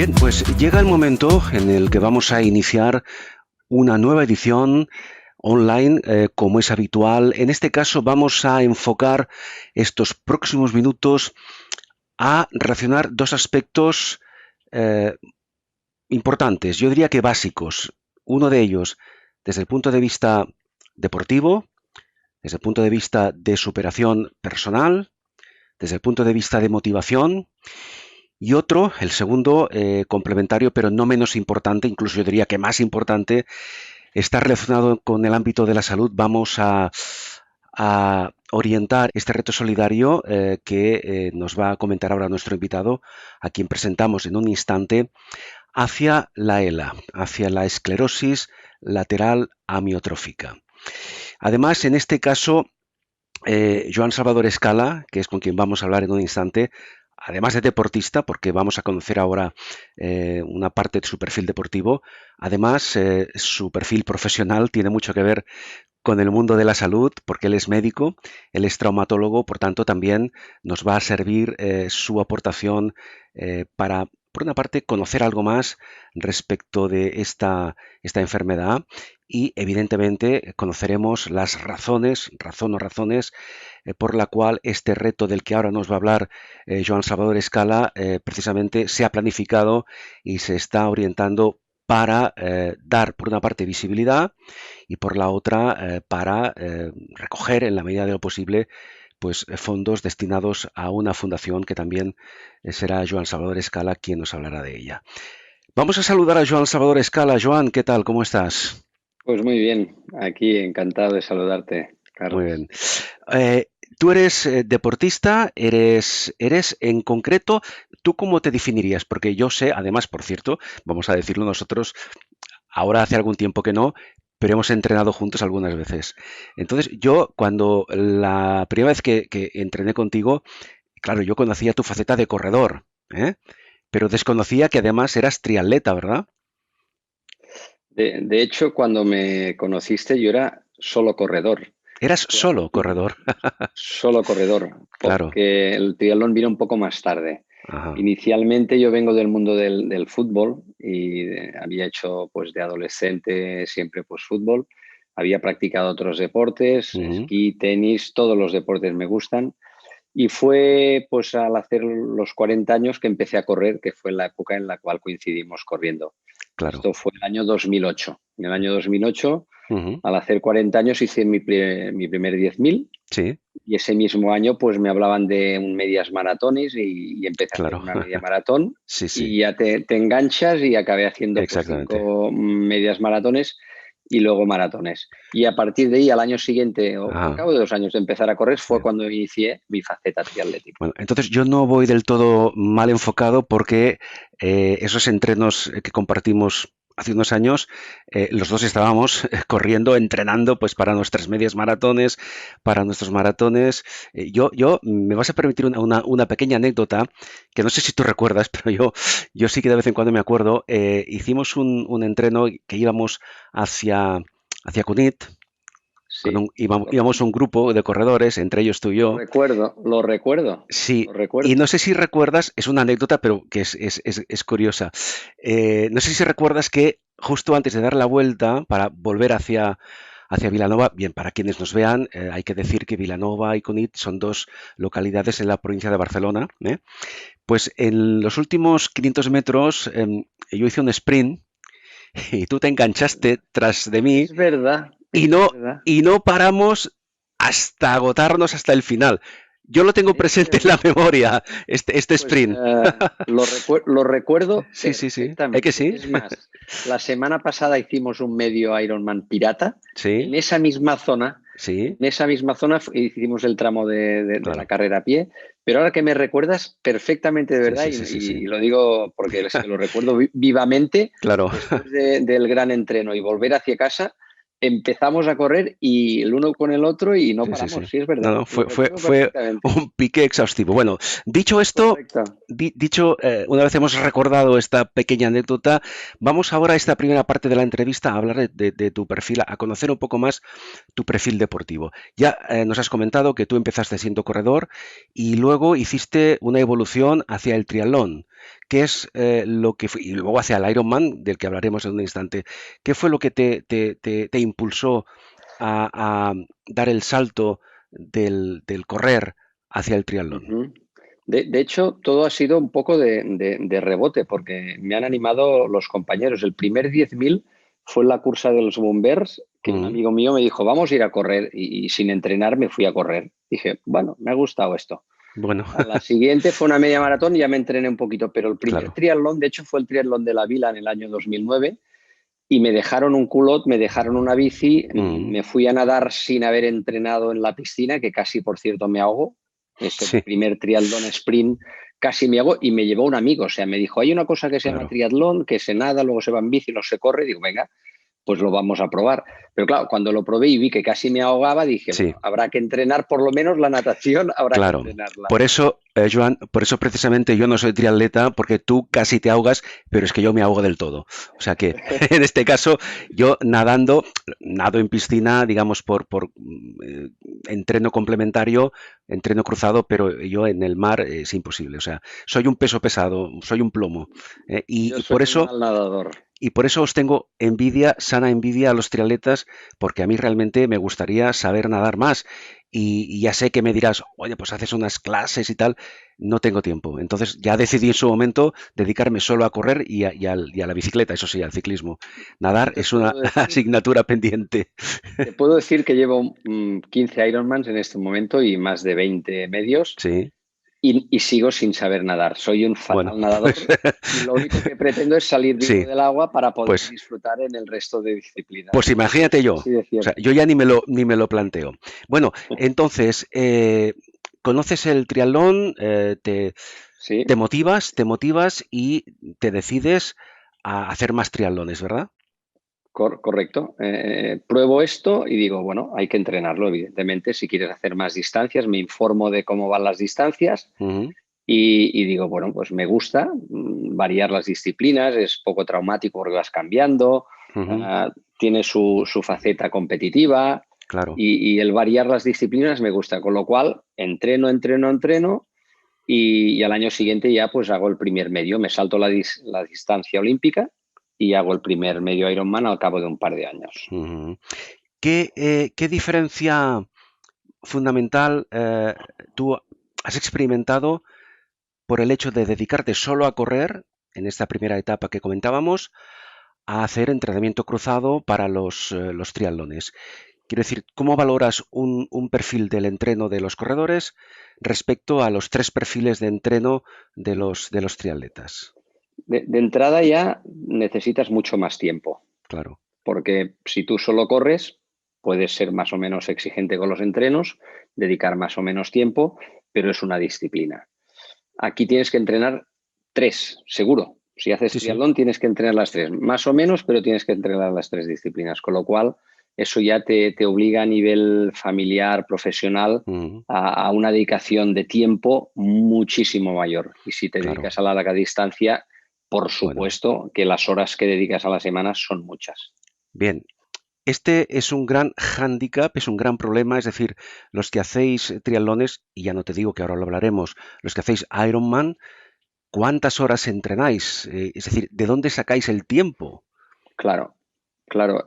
Bien, pues llega el momento en el que vamos a iniciar una nueva edición online, como es habitual. En este caso vamos a enfocar estos próximos minutos a relacionar dos aspectos eh, importantes, yo diría que básicos. Uno de ellos desde el punto de vista deportivo, desde el punto de vista de superación personal, desde el punto de vista de motivación. Y otro, el segundo, complementario, pero no menos importante, incluso yo diría que más importante, está relacionado con el ámbito de la salud. Vamos a orientar este reto solidario que nos va a comentar ahora nuestro invitado, a quien presentamos en un instante, hacia la ELA, hacia la esclerosis lateral amiotrófica. Además, en este caso, Joan Salvador Escala, que es con quien vamos a hablar en un instante, además de deportista, porque vamos a conocer ahora una parte de su perfil deportivo, además su perfil profesional tiene mucho que ver con el mundo de la salud, porque él es médico, él es traumatólogo, por tanto también nos va a servir su aportación para, por una parte, conocer algo más respecto de esta enfermedad y, evidentemente, conoceremos las razones por la cual este reto del que ahora nos va a hablar Joan Salvador Escala precisamente se ha planificado y se está orientando para dar, por una parte, visibilidad y por la otra para recoger en la medida de lo posible pues fondos destinados a una fundación que también será Joan Salvador Escala quien nos hablará de ella. Vamos a saludar a Joan Salvador Escala. Joan, ¿qué tal? ¿Cómo estás? Pues muy bien, aquí encantado de saludarte, Muy Carlos. bien. Eh, Tú eres deportista, eres en concreto, ¿tú cómo te definirías? Porque yo sé, además, por cierto, vamos a decirlo nosotros, ahora hace algún tiempo que no, pero hemos entrenado juntos algunas veces. Entonces, yo cuando la primera vez que entrené contigo, claro, yo conocía tu faceta de corredor, ¿eh? Pero desconocía que además eras triatleta, ¿verdad? De hecho, cuando me conociste yo era solo corredor. Eras Fue algo solo corredor, solo corredor, claro. porque el triatlón vino un poco más tarde. Ajá. Inicialmente yo vengo del mundo del fútbol y había hecho pues de adolescente siempre pues fútbol. Había practicado otros deportes, Ujú. esquí, tenis, todos los deportes me gustan. Y fue pues al hacer los 40 años que empecé a correr, que fue la época en la cual coincidimos corriendo. Claro. Esto fue el año 2008. En el año 2008, Ujú. al hacer 40 años, hice mi primer 10.000 Sí, y ese mismo año pues me hablaban de un medias maratones y empecé a hacer claro. una media maratón Sí, sí, y ya te enganchas y acabé haciendo pues exactamente. 5 medias maratones y luego maratones. Y a partir de ahí, al año siguiente, o al Ajá. cabo de 2 años de empezar a correr, Sí. fue cuando inicié mi faceta triatlética. Bueno, entonces yo no voy del todo mal enfocado porque esos entrenos que compartimos hace unos años, los dos estábamos corriendo, entrenando pues para nuestras medias maratones, para nuestros maratones. Me vas a permitir una pequeña anécdota que no sé si tú recuerdas, pero yo sí que de vez en cuando me acuerdo. Hicimos un entreno que íbamos hacia Cunit, Sí, íbamos correcto. un grupo de corredores, entre ellos tú y Lo yo. recuerdo, lo recuerdo, Sí, lo y recuerdo. no sé si recuerdas, es una anécdota, pero que es curiosa. No sé si recuerdas que justo antes de dar la vuelta para volver hacia Vilanova, bien, para quienes nos vean, hay que decir que Vilanova y Cunit son dos localidades en la provincia de Barcelona, ¿eh? Pues en los últimos 500 metros yo hice un sprint y tú te enganchaste tras de mí Es verdad, y es no, verdad, y no paramos hasta agotarnos hasta el final. Yo lo tengo es presente en la verdad. memoria, este Pues sprint. lo recuerdo Sí, sí, sí. ¿Es que perfectamente. sí? Es más, la semana pasada hicimos un medio Ironman pirata Sí, en esa misma zona. En sí, esa misma zona hicimos el tramo de la claro. carrera a pie, pero ahora que me recuerdas perfectamente de Sí, verdad, sí, sí, sí, sí. y lo digo porque es que lo recuerdo vivamente, Claro. después del gran entreno y volver hacia casa, empezamos a correr y el uno con el otro y no Sí, sí, sí. paramos, sí es No, verdad, no, lo recuerdo fue perfectamente. un pique exhaustivo. Bueno, dicho esto, Correcto. una vez hemos recordado esta pequeña anécdota, vamos ahora a esta primera parte de la entrevista a hablar de tu perfil, a conocer un poco más tu perfil deportivo. Ya nos has comentado que tú empezaste siendo corredor y luego hiciste una evolución hacia el triatlón. ¿Qué es lo que fue? Y luego hacia el Ironman, del que hablaremos en un instante. ¿Qué fue lo que te impulsó a dar el salto del correr hacia el triatlón? Ujú. De hecho, todo ha sido un poco de rebote, porque me han animado los compañeros. El primer 10.000 fue en la cursa de los Bombers, que un Mm, amigo mío me dijo, vamos a ir a correr, y sin entrenar me fui a correr. Dije, bueno, me ha gustado esto. bueno, A la siguiente fue una media maratón y ya me entrené un poquito, pero el primer claro. triatlón, de hecho, fue el triatlón de la Vila en el año 2009 y me dejaron un culot, me dejaron una bici, Mm, me fui a nadar sin haber entrenado en la piscina, que casi, por cierto, me ahogo. Ese sí, primer triatlón sprint casi me hago y me llevó un amigo. O sea, me dijo, hay una cosa que se llama claro. triatlón, que se nada, luego se va en bici, no se corre. Digo, venga, pues lo vamos a probar. Pero claro, cuando lo probé y vi que casi me ahogaba, dije, Sí, bueno, habrá que entrenar por lo menos la natación, habrá que claro. entrenarla. Por eso, Joan, por eso precisamente yo no soy triatleta, porque tú casi te ahogas, pero es que yo me ahogo del todo. O sea que en este caso, yo nadando, nado en piscina, digamos, por entreno complementario, entreno cruzado, pero yo en el mar es imposible. O sea, soy un peso pesado, soy un plomo. Yo Y soy por muy eso mal nadador. Y por eso os tengo envidia, sana envidia a los triatletas, porque a mí realmente me gustaría saber nadar más. Y ya sé que me dirás, oye, pues haces unas clases y tal. No tengo tiempo. Entonces ya decidí en su momento dedicarme solo a correr y a la bicicleta, eso sí, al ciclismo. Yo Nadar es una asignatura pendiente. te puedo decir que llevo 15 Ironmans en este momento y más de 20 medios Sí, y sigo sin saber nadar. Soy un bueno, fatal pues nadador y lo único que pretendo es salir vivo sí, del agua para poder pues, disfrutar en el resto de disciplinas. pues imagínate yo. Así de O sea, cierto. yo ya ni me lo planteo. Bueno, entonces, ¿conoces el triatlón? Sí, Te motivas y te decides a hacer más triatlones, ¿verdad? correcto. Pruebo esto y digo, bueno, hay que entrenarlo, evidentemente. Si quieres hacer más distancias, me informo de cómo van las distancias. Ujú, Y digo, bueno, pues me gusta variar las disciplinas, es poco traumático porque vas cambiando, ujú, tiene su faceta competitiva claro. y el variar las disciplinas me gusta, con lo cual entreno y al año siguiente ya pues hago el primer medio, me salto la distancia olímpica y hago el primer medio Ironman al cabo de un par de años. Ujú. ¿Qué diferencia fundamental tú has experimentado por el hecho de dedicarte solo a correr en esta primera etapa que comentábamos, a hacer entrenamiento cruzado para los triatlones? Quiero decir, ¿cómo valoras un perfil del entreno de los corredores respecto a los tres perfiles de entreno de los triatletas? De entrada ya necesitas mucho más tiempo. Claro. Porque si tú solo corres, puedes ser más o menos exigente con los entrenos, dedicar más o menos tiempo, pero es una disciplina. Aquí tienes que entrenar tres, seguro. Si haces Sí, sí. triatlón, tienes que entrenar las tres, más o menos, pero tienes que entrenar las tres disciplinas, con lo cual eso ya te obliga a nivel familiar, profesional, Ujú, a una dedicación de tiempo muchísimo mayor. Y si te claro. dedicas a la larga distancia, por Bueno, supuesto que las horas que dedicas a la semana son muchas. bien. Este es un gran hándicap, es un gran problema, es decir, los que hacéis triatlones, y ya no te digo que ahora lo hablaremos, los que hacéis Ironman, ¿cuántas horas entrenáis? Es decir, ¿de dónde sacáis el tiempo? Claro, claro.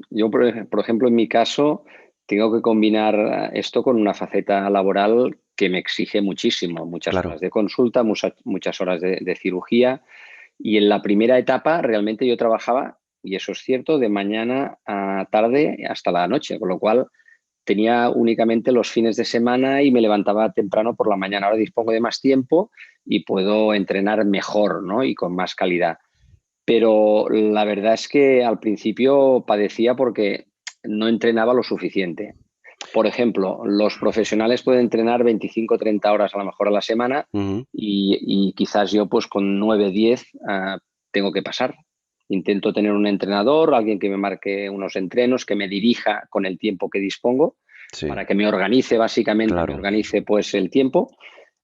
Yo, por ejemplo, en mi caso, tengo que combinar esto con una faceta laboral que me exige muchísimo, muchas Claro. horas de consulta, muchas horas de cirugía. Y en la primera etapa realmente yo trabajaba, y eso es cierto, de mañana a tarde hasta la noche, con lo cual tenía únicamente los fines de semana y me levantaba temprano por la mañana. Ahora dispongo de más tiempo y puedo entrenar mejor, ¿no? Y con más calidad. Pero la verdad es que al principio padecía porque no entrenaba lo suficiente. Por ejemplo, los profesionales pueden entrenar 25 o 30 horas a lo mejor a la semana Ujú, y quizás yo pues con 9 10 tengo que pasar. Intento tener un entrenador, alguien que me marque unos entrenos, que me dirija con el tiempo que dispongo, sí, para que me organice básicamente, me claro. organice pues el tiempo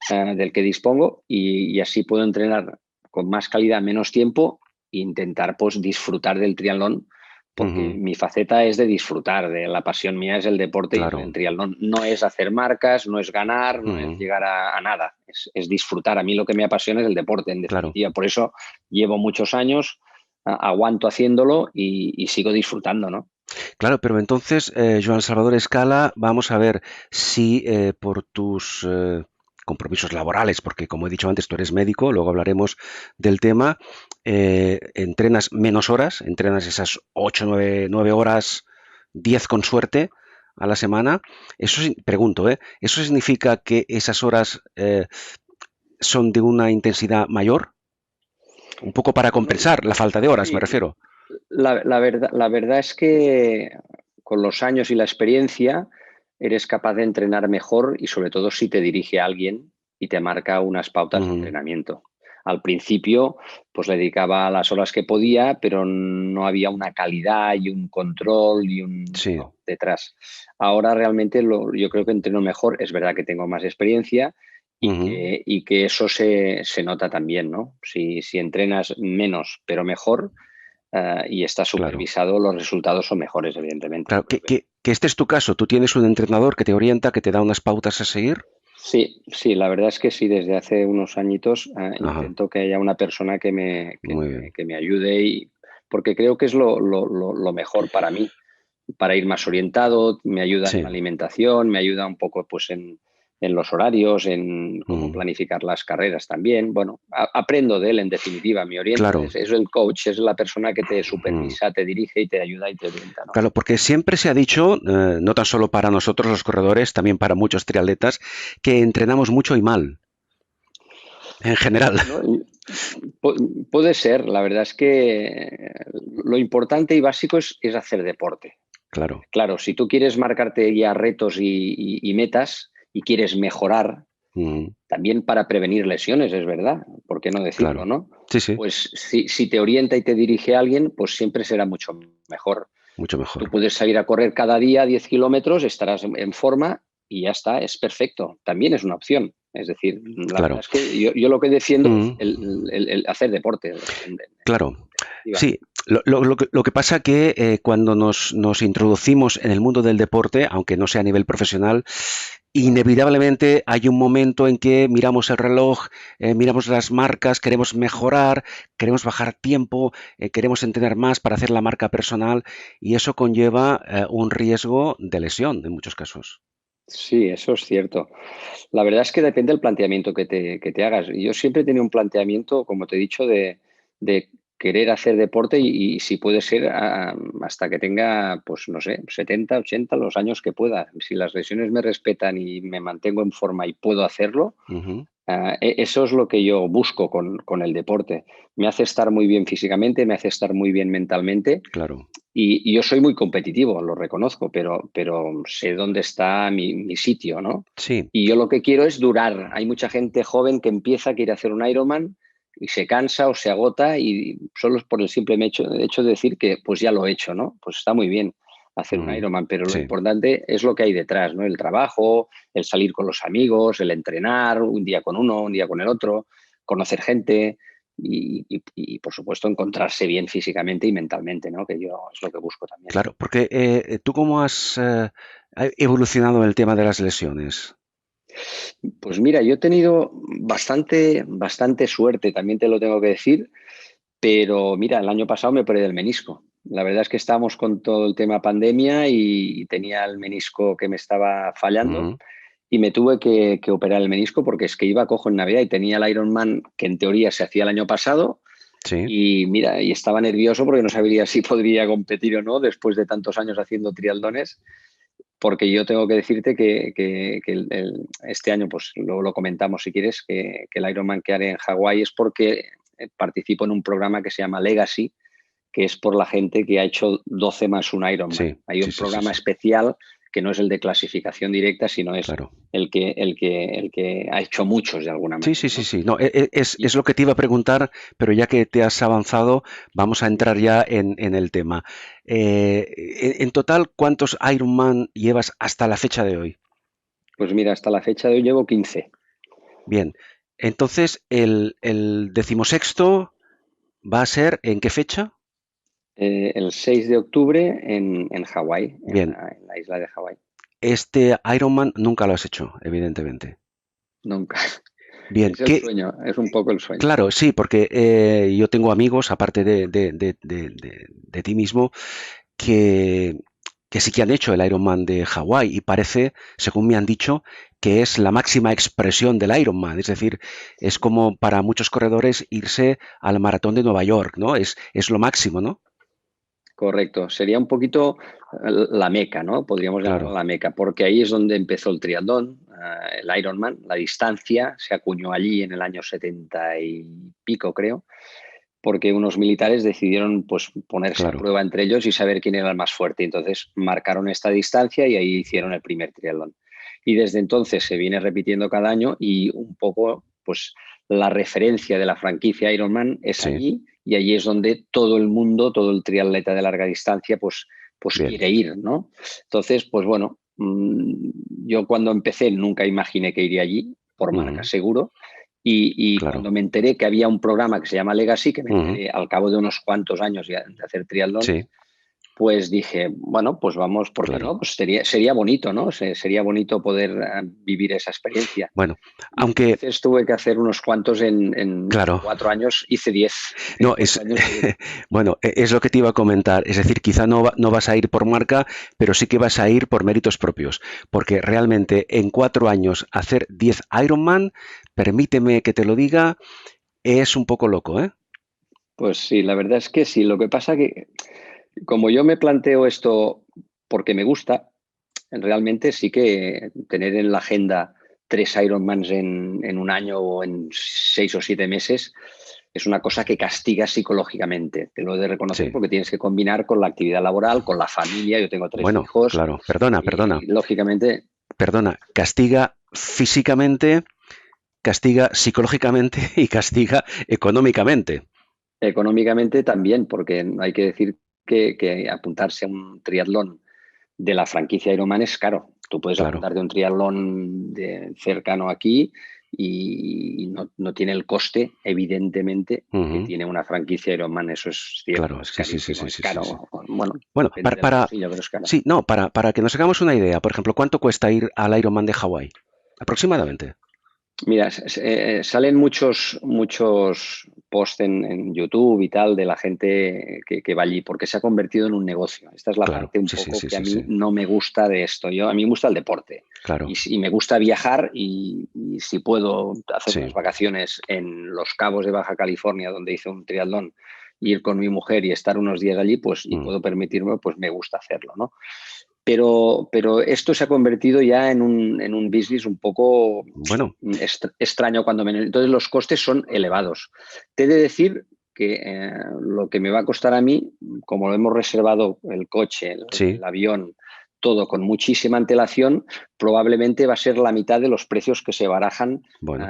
del que dispongo y así puedo entrenar con más calidad, menos tiempo e intentar pues disfrutar del triatlón porque Ujú. mi faceta es de disfrutar, de la pasión mía es el deporte y Claro. el triatlón. No es hacer marcas, no es ganar, no es Ujú. llegar a nada, es disfrutar. A mí lo que me apasiona es el deporte, en Claro. definitiva. Por eso llevo muchos años, aguanto haciéndolo y sigo disfrutando, ¿no? Claro, pero entonces, Joan Salvador Escala, vamos a ver si por tus compromisos laborales, porque como he dicho antes, tú eres médico, luego hablaremos del tema, entrenas menos horas, entrenas esas 8, 9 horas, 10 con suerte a la semana. Pregunto, ¿eso significa que esas horas son de una intensidad mayor? Un poco para Bueno, compensar la falta de horas, me sí, refiero. la verdad es que con los años y la experiencia eres capaz de entrenar mejor y sobre todo si te dirige a alguien y te marca unas pautas de Ujú. entrenamiento. Al principio, pues le dedicaba las horas que podía, pero no había una calidad y un control y Sí. ¿no? detrás. Ahora realmente yo creo que entreno mejor. Es verdad que tengo más experiencia y Ujú. que eso se nota también, ¿no? Si entrenas menos pero mejor, y está Claro. supervisado, los resultados son mejores, evidentemente. Claro, que este es tu caso. Tú tienes un entrenador que te orienta, que te da unas pautas a seguir. Sí, sí, la verdad es que sí, desde hace unos añitos Ajá, intento que haya una persona que me, que muy me, bien. que me ayude porque creo que es lo mejor para mí, para ir más orientado, me ayuda en Sí. la alimentación, me ayuda un poco pues en los horarios, en cómo Ujú. planificar las carreras también. Bueno, aprendo de él en definitiva, me orienta, Claro. es el coach, es la persona que te Ujú. supervisa, te dirige y te ayuda y te orienta, ¿no? Claro, porque siempre se ha dicho, no tan solo para nosotros los corredores, también para muchos triatletas, que entrenamos mucho y mal, en general. Bueno, puede ser, la verdad es que lo importante y básico es hacer deporte. Claro. Claro, si tú quieres marcarte ya retos y metas y quieres mejorar, Ujú. también para prevenir lesiones, es verdad, ¿por qué no decirlo, Claro. no? Sí, sí, Pues si te orienta y te dirige a alguien, pues siempre será mucho mejor. mucho Tú mejor. puedes salir a correr cada día 10 kilómetros, estarás en forma y ya está, es perfecto. También es una opción. Es decir, la verdad Claro. es que yo lo que defiendo es Ujú. el hacer deporte, Claro. definitiva. Sí, lo que pasa que cuando nos introducimos en el mundo del deporte, aunque no sea a nivel profesional, inevitablemente hay un momento en que miramos el reloj, miramos las marcas, queremos mejorar, queremos bajar tiempo, queremos entrenar más para hacer la marca personal y eso conlleva un riesgo de lesión en muchos casos. Sí, eso es cierto. La verdad es que depende del planteamiento que te hagas. Yo siempre he tenido un planteamiento, como te he dicho, de querer hacer deporte y si puede ser hasta que tenga, pues no sé, 70, 80, los años que pueda. Si las lesiones me respetan y me mantengo en forma y puedo hacerlo, Ujú. eso es lo que yo busco con el deporte. Me hace estar muy bien físicamente, me hace estar muy bien mentalmente Claro. y yo soy muy competitivo, lo reconozco, pero sé dónde está mi sitio, ¿no? Sí, Y yo lo que quiero es durar. Hay mucha gente joven que empieza, quiere hacer un Ironman y se cansa o se agota y solo es por el simple hecho de decir que pues ya lo he hecho, ¿no? Pues está muy bien hacer un ujú, Ironman, pero lo sí, importante es lo que hay detrás, ¿no? El trabajo, el salir con los amigos, el entrenar un día con uno, un día con el otro, conocer gente, por supuesto encontrarse bien físicamente y mentalmente, ¿no? Que yo es lo que busco también. claro, porque ¿tú cómo has evolucionado en el tema de las lesiones? Pues mira, yo he tenido bastante suerte, también te lo tengo que decir, pero mira, el año pasado me operé del menisco. La verdad es que estábamos con todo el tema pandemia y tenía el menisco que me estaba fallando Ujú. y me tuve que operar el menisco porque es que iba cojo en Navidad y tenía el Ironman que en teoría se hacía el año pasado Sí, y mira, y estaba nervioso porque no sabía si podría competir o no después de tantos años haciendo triatlones, porque yo tengo que decirte que este año, pues lo comentamos si quieres, que el Ironman que haré en Hawái es porque participo en un programa que se llama Legacy, que es por la gente que ha hecho 12 más un Ironman. sí, Hay sí, un sí, sí, programa sí, especial que no es el de clasificación directa, sino es claro. el que ha hecho muchos de alguna Sí, sí, manera, sí, ¿no? sí. No, es Y, lo que te iba a preguntar, pero ya que te has avanzado, vamos a entrar ya en el tema. En total, ¿cuántos Ironman llevas hasta la fecha de hoy? pues mira, hasta la fecha de hoy llevo 15. Bien, entonces el decimosexto va a ser ¿en qué fecha? El 6 de octubre en Hawái, Bien, en la isla de Hawái. este Ironman nunca lo has hecho, evidentemente. Nunca. Bien, Es el ¿qué? sueño, es un poco el sueño. Claro, sí, porque yo tengo amigos, aparte de ti mismo, que, que sí que han hecho el Ironman de Hawái y parece, según me han dicho, que es la máxima expresión del Ironman. Es decir, es como para muchos corredores irse al maratón de Nueva York, ¿no? Es lo máximo, ¿no? Correcto. Sería un poquito la meca, ¿no? Podríamos llamarla Claro, la meca, porque ahí es donde empezó el triatlón, el Ironman, la distancia se acuñó allí en el año 70 y pico, creo, porque unos militares decidieron pues ponerse a claro. prueba entre ellos y saber quién era el más fuerte. Entonces marcaron esta distancia y ahí hicieron el primer triatlón. Y desde entonces se viene repitiendo cada año y un poco pues la referencia de la franquicia Ironman es Sí, allí y allí es donde todo el mundo, todo el triatleta de larga distancia pues bien, quiere ir, ¿no? Entonces, pues bueno, yo cuando empecé nunca imaginé que iría allí, por marca ujú, seguro, y claro, cuando me enteré que había un programa que se llama Legacy, que me ujú, enteré al cabo de unos cuantos años ya de hacer triatlón, sí, pues dije, bueno, pues vamos, ¿por qué claro. no? Pues sería bonito, ¿no? Sería bonito poder vivir esa experiencia. Bueno, Y aunque, entonces tuve que hacer unos cuantos en claro, 4 años, hice 10. En no, 4 años hice 10. bueno, es lo que te iba a comentar. Es decir, quizá no vas a ir por marca, pero sí que vas a ir por méritos propios. Porque realmente en 4 años hacer 10 Ironman, permíteme que te lo diga, es un poco loco, ¿eh? Pues sí, la verdad es que sí. Lo que pasa que como yo me planteo esto porque me gusta, realmente sí que tener en la agenda 3 Ironmans en un año o en 6 o 7 meses es una cosa que castiga psicológicamente. Te lo he de reconocer Sí. porque tienes que combinar con la actividad laboral, con la familia. Yo tengo 3 Bueno, hijos claro, perdona, perdona, y lógicamente, perdona. Castiga físicamente, castiga psicológicamente y castiga económicamente. económicamente también, porque hay que decir que apuntarse a un triatlón de la franquicia Ironman es caro. Tú puedes Claro. apuntarte a un triatlón cercano aquí y no tiene el coste, evidentemente, que Ujú, tiene una franquicia Ironman. Eso es cierto, claro, es sí, sí, sí, carísimo, sí, es sí, sí, sí. caro. Bueno, Bueno, depende del bolsillo, pero es caro. sí, no, para que nos hagamos una idea, por ejemplo, ¿cuánto cuesta ir al Ironman de Hawái? Aproximadamente. Mira, salen muchos posts en YouTube y tal de la gente que va allí, porque se ha convertido en un negocio. Esta es la Claro, parte un sí, sí, poco sí, que a sí, sí. mí no me gusta de esto. A mí me gusta el deporte Claro, y me gusta viajar y si puedo hacer sí. unas vacaciones en Los Cabos de Baja California, donde hice un triatlón, ir con mi mujer y estar unos días allí, pues y Mm. puedo permitirme, pues me gusta hacerlo, ¿no? Pero esto se ha convertido ya en un business un poco Bueno, extraño cuando menos. Entonces los costes son elevados. Te he de decir que lo que me va a costar a mí, como lo hemos reservado el coche, sí, el avión, todo con muchísima antelación, probablemente va a ser la mitad de los precios que se barajan bueno,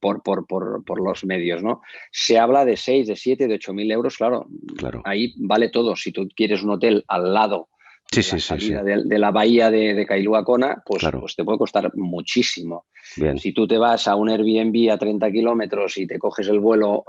por los medios, ¿no? Se habla de 6, de 7, de 8.000 euros, claro, claro. ahí vale todo. Si tú quieres un hotel al lado Sí, de la sí, sí, sí, salida de la bahía de Kailua Kona, claro. pues te puede costar muchísimo. Bien. Si tú te vas a un Airbnb a 30 kilómetros y te coges el vuelo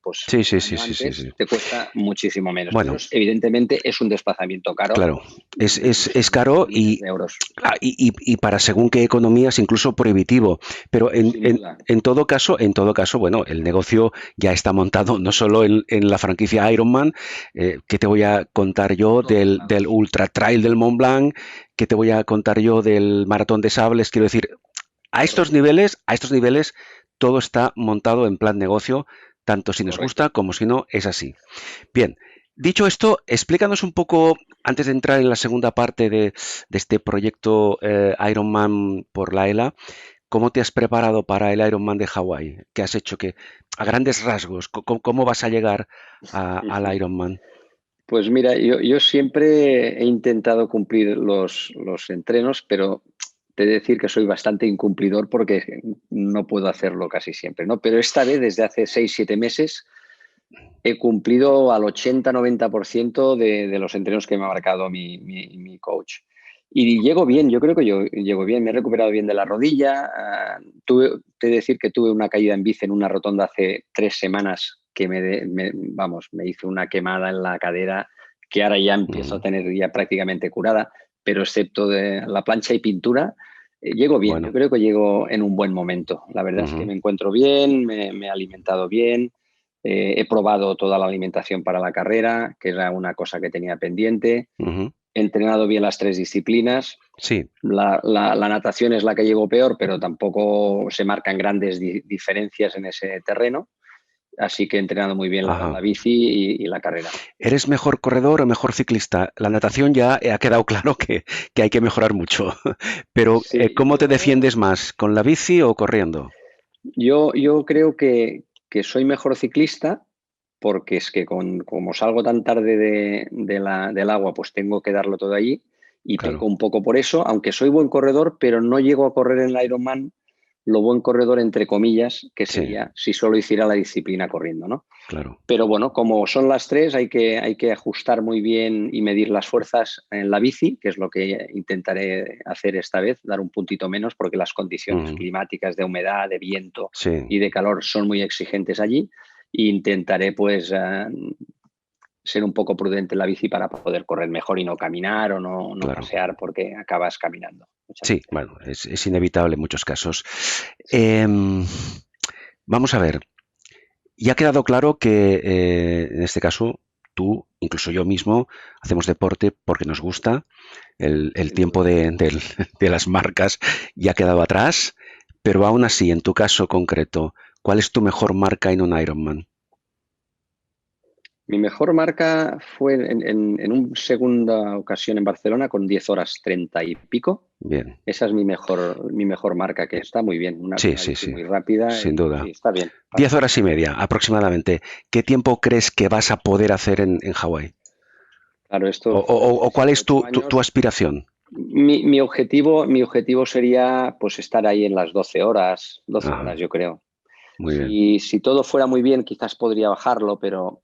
pues Sí, un sí, sí, año sí, sí, sí. antes, te cuesta muchísimo menos. Pero Bueno, evidentemente es un desplazamiento caro, claro, no sé, es miles caro y miles de euros, y para según qué economías incluso prohibitivo. Pero sin duda. en todo caso, bueno, el negocio ya está montado no solo en la franquicia Ironman, que te voy a contar Por yo todos del lados. Ultra Trail del Mont Blanc, que te voy a contar yo del Maratón de Sables, quiero decir, Correcto, a estos niveles, todo está montado en plan negocio, tanto si nos gusta correcto. como si no, es así. Bien, dicho esto, explícanos un poco, antes de entrar en la segunda parte de este proyecto Ironman por la ELA, ¿cómo te has preparado para el Ironman de Hawái? ¿Qué has hecho? A grandes rasgos, ¿cómo vas a llegar al Ironman? Pues mira, yo siempre he intentado cumplir los entrenos, pero te he de decir que soy bastante incumplidor porque no puedo hacerlo casi siempre, ¿no? Pero esta vez, desde hace 6 o 7 meses, he cumplido al 80-90% de los entrenos que me ha marcado mi coach. Y llego bien, yo creo que yo llego bien, me he recuperado bien de la rodilla. Te he de decir que tuve una caída en bici en una rotonda hace 3 semanas que vamos, me hizo una quemada en la cadera que ahora ya empiezo a tener ya prácticamente curada, pero excepto de la plancha y pintura, llego bien. Bueno. Yo creo que llego en un buen momento. La verdad es que me encuentro bien, me he alimentado bien, he probado toda la alimentación para la carrera, que era una cosa que tenía pendiente. He entrenado bien las 3 disciplinas. Sí. La natación es la que llevo peor, pero tampoco se marcan grandes diferencias en ese terreno. Así que he entrenado muy bien la bici y la carrera. ¿Eres mejor corredor o mejor ciclista? La natación ya ha quedado claro que hay que mejorar mucho. Pero, Sí, ¿cómo te defiendes más? ¿Con la bici o corriendo? Yo creo que soy mejor ciclista porque es que como salgo tan tarde del agua, pues tengo que darlo todo allí y peco Claro. un poco por eso, aunque soy buen corredor, pero no llego a correr en el Ironman lo buen corredor, entre comillas, que Sí, sería si solo hiciera la disciplina corriendo, ¿no? claro. Pero bueno, como son las 3, hay que ajustar muy bien y medir las fuerzas en la bici, que es lo que intentaré hacer esta vez, dar un puntito menos, porque las condiciones climáticas de humedad, de viento Sí, y de calor son muy exigentes allí. E intentaré, pues, ser un poco prudente en la bici para poder correr mejor y no caminar o no claro. pasear, porque acabas caminando muchas Sí, veces. bueno, es inevitable en muchos casos. Sí. Vamos a ver. Y ha quedado claro que en este caso tú, incluso yo mismo, hacemos deporte porque nos gusta. El Sin duda. tiempo de las marcas ya ha quedado atrás, pero aún así, en tu caso concreto, ¿cuál es tu mejor marca en un Ironman? Mi mejor marca fue en una segunda ocasión en Barcelona con 10 horas 30 y pico. Bien. Esa es mi mejor marca, que está muy bien. Sí, Una sí, bici sí, muy rápida sin y sí, duda. está bien. Para 10 horas y media aproximadamente. ¿Qué tiempo crees que vas a poder hacer en Hawái? Claro, O, esto fue o hace cuál siete es tu, ocho tu años. aspiración? Mi objetivo sería pues estar ahí en las 12 Ajá, horas yo creo. muy bien. Si todo fuera muy bien, quizás podría bajarlo, pero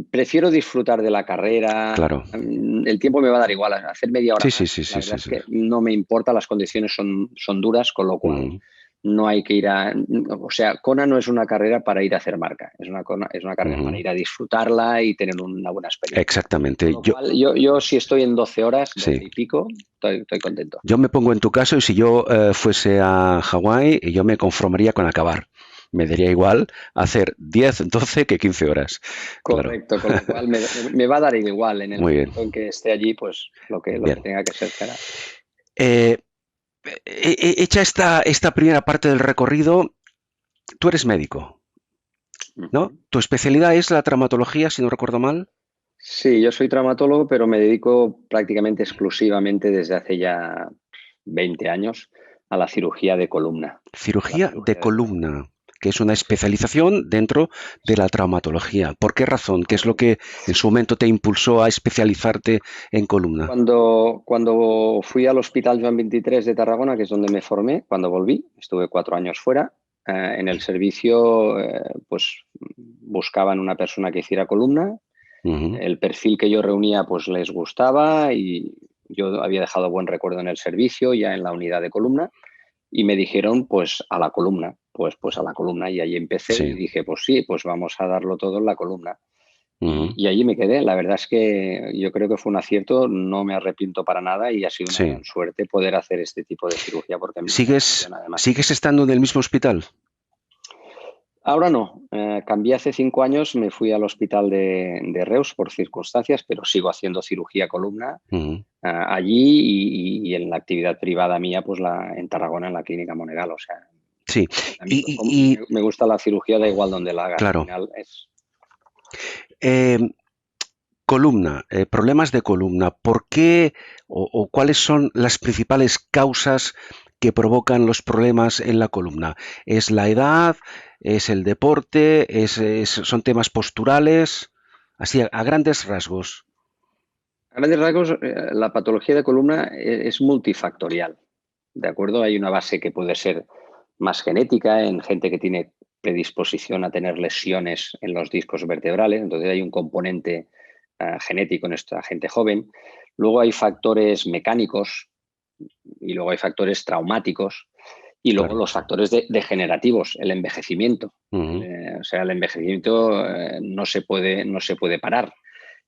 prefiero disfrutar de la carrera. Claro. El tiempo me va a dar igual, hacer media hora Sí, sí, más. sí, La sí, verdad sí, es sí. que no me importa, las condiciones son duras, con lo cual Ujú. no hay que ir a... O sea, Kona no es una carrera para ir a hacer marca, es una carrera para Ujú. ir a disfrutarla y tener una buena experiencia. Con Exactamente. lo cual, yo si estoy en 12 horas, Sí. 12 y pico, estoy contento. Yo me pongo en tu caso y si yo fuese a Hawái, yo me conformaría con acabar. Me daría igual hacer 10, 12 que 15 horas. Claro. Correcto, con lo cual me va a dar igual en el Muy bien. momento en que esté allí, pues lo que Bien. tenga que ser será. Eh, hecha esta primera parte del recorrido, tú eres médico, ¿no? Ujú. Tu especialidad es la traumatología, si no recuerdo mal. Sí, yo soy traumatólogo, pero me dedico prácticamente exclusivamente desde hace ya 20 años a la cirugía de columna. A la Cirugía de cirugía de columna. columna, que es una Sí, especialización dentro de la traumatología. ¿Por qué razón? ¿Qué es lo correcto. que en su momento te impulsó a especializarte en columna? Cuando fui al Hospital Joan 23 de Tarragona, que es donde me formé, cuando volví, estuve 4 años fuera, en el servicio pues buscaban una persona que hiciera columna. Ujú. El perfil que yo reunía pues les gustaba y yo había dejado buen recuerdo en el servicio, ya en la unidad de columna, y me dijeron pues a la columna, pues a la columna, y ahí empecé y Sí. dije pues sí, pues vamos a darlo todo en la columna. Ujú. Y allí me quedé. La verdad es que yo creo que fue un acierto, no me arrepiento para nada y ha sido una Sí. gran suerte poder hacer este tipo de cirugía porque me ¿Sigues, apasiona además. sigues estando en el mismo hospital? Ahora no, cambié hace 5 años, me fui al hospital de Reus por circunstancias, pero sigo haciendo cirugía columna Ujú. allí y en la actividad privada mía, pues en Tarragona, en la Clínica Monegal. O sea, Sí. a mí Y, me gusta la cirugía, da igual donde la haga. Al claro, final es... eh, columna, problemas de columna. ¿Por qué o cuáles son las principales causas que provocan los problemas en la columna? ¿Es la edad? ¿Es el deporte? ¿Son temas posturales? Así, a grandes rasgos. A grandes rasgos, la patología de columna es multifactorial. ¿De acuerdo? Hay una base que puede ser más genética en gente que tiene predisposición a tener lesiones en los discos vertebrales, entonces hay un componente genético en esta gente joven. Luego hay factores mecánicos y luego hay factores traumáticos. Y luego claro. los factores degenerativos, el envejecimiento. Ujú. O sea, el envejecimiento no se puede parar.